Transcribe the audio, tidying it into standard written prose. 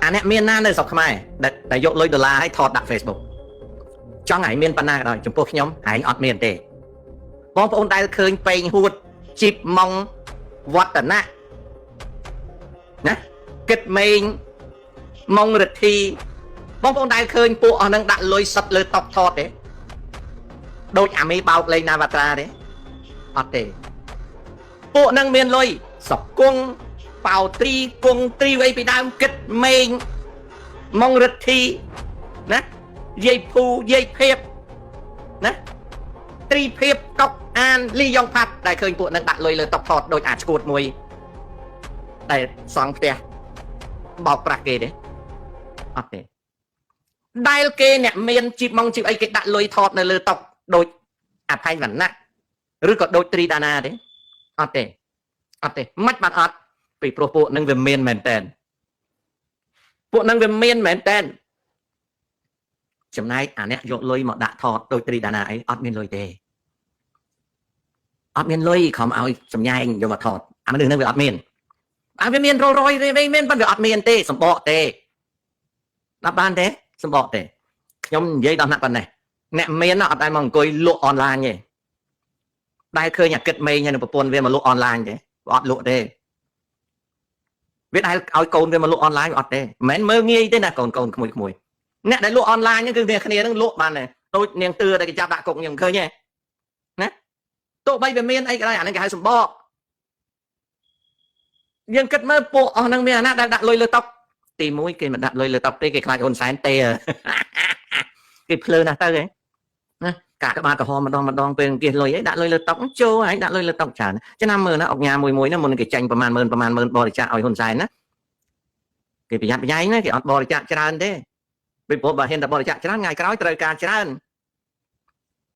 nè miền na nơi sọc mai đại dụ lôi $ឲ្យថតដាក់ Facebook ចង់ឲ្យមានបណ្ណាក៏ដោយចំពោះខ្ញុំឯងអត់មានទេបងប្អូនដែលឃើញពេងហួតជីបម៉ងវឌ្ឍនៈណាគិតមេងម៉ងរិទ្ធីបងប្អូនដែលឃើញពួកអស់នឹងដាក់លុយសុតលើតុកថតទេដូចអាមីបោកលេងណាវត្រាទេអត់ទេពួកនឹងមានលុយសុកគង់ប៉ៅត្រីគង់ត្រីអីពីដើមគិតមេងម៉ងរិទ្ធីណាយាយភូយាយភៀបណាត្រីភៀបកុកអានលីយ៉ុងផាត់ដែលឃើញពួកនឹងដាក់លុយលើតុកថតដូចអាចឈួតមួយដែលសង់ផ្ទះបោកប្រាស់គេទេអត់ទេដែលគេអ្នកមានជីបម៉ងជីបអីគេដាក់លុយថតនៅលើតុកដូចអភ័យវណ្ណៈឬក៏ដូចត្រីដាណាទេអត់ទេអត់ទេមិនបានអត់ពីព្រោះពួកនឹងវាមានមែនតែនពួកនឹងវាមានមែនតែនចំណែកអាអ្នកយកលុយមកដាក់ថតដូចត្រីដាណាអីអត់មានលុយទេអត់មានលុយខំឲ្យសម្ញែងយកមកថតអាមនុស្សនឹងវាអត់មានវាមានរយទេមានប៉ុន្តែវាអត់មានទេសម្បកទេដល់បានទេសម្បកទេខ្ញុំនិយាយដល់ណាស់ប៉ុណ្ណេះអ្នកមានអត់ដែលមកអង្គុយលក់អនឡាញទេដែលឃើញអាគិតមេងហើយនឹងប្រពន្ធវាមកលក់អនឡាញទេអត់លក់ទេវាដែលឲ្យកូនវាមកលក់អនឡាញអត់ទេមិនមែនមើលងាយទេណាកូនក្មួយអ្នកដែលលក់អនឡាញហ្នឹងគឺវាគ្នានឹងលក់បានដែរដូចនាងទឿដែលគេចាប់ដាក់គុកខ្ញុំឃើញទេណាទោះបីវាមានអីក៏ដោយអាហ្នឹងគេហៅសម្បកយើងគិតមើលពួកអស់ហ្នឹងមានអាណាដែលដាក់លុយលើតុកទី1គេមិនដាក់លុយលើតុកទេគេខ្លាចហ៊ុនសែនទេគេភ្លើណាស់ទៅហ៎ណាកាកក្បាលក្រហមម្ដងពេលគេលុយអីដាក់លុយលើតុកចូលហើយដាក់លុយលើតុកច្រើនឆ្នាំមើលណាអុកញ៉ាមួយហ្នឹងមុនគេចាញ់ប្រហែលម៉ឺនបរិច្ចាគឲ្យហ៊ុនសែនណាគេប្រយ័ត្នប្រយែងណាគេអត់បរិច្ចាគច្រើនទេពីព្រោះបើហ៊ានតែបរិច្ចាគច្រើនថ្ងៃក្រោយត្រូវការច្រើន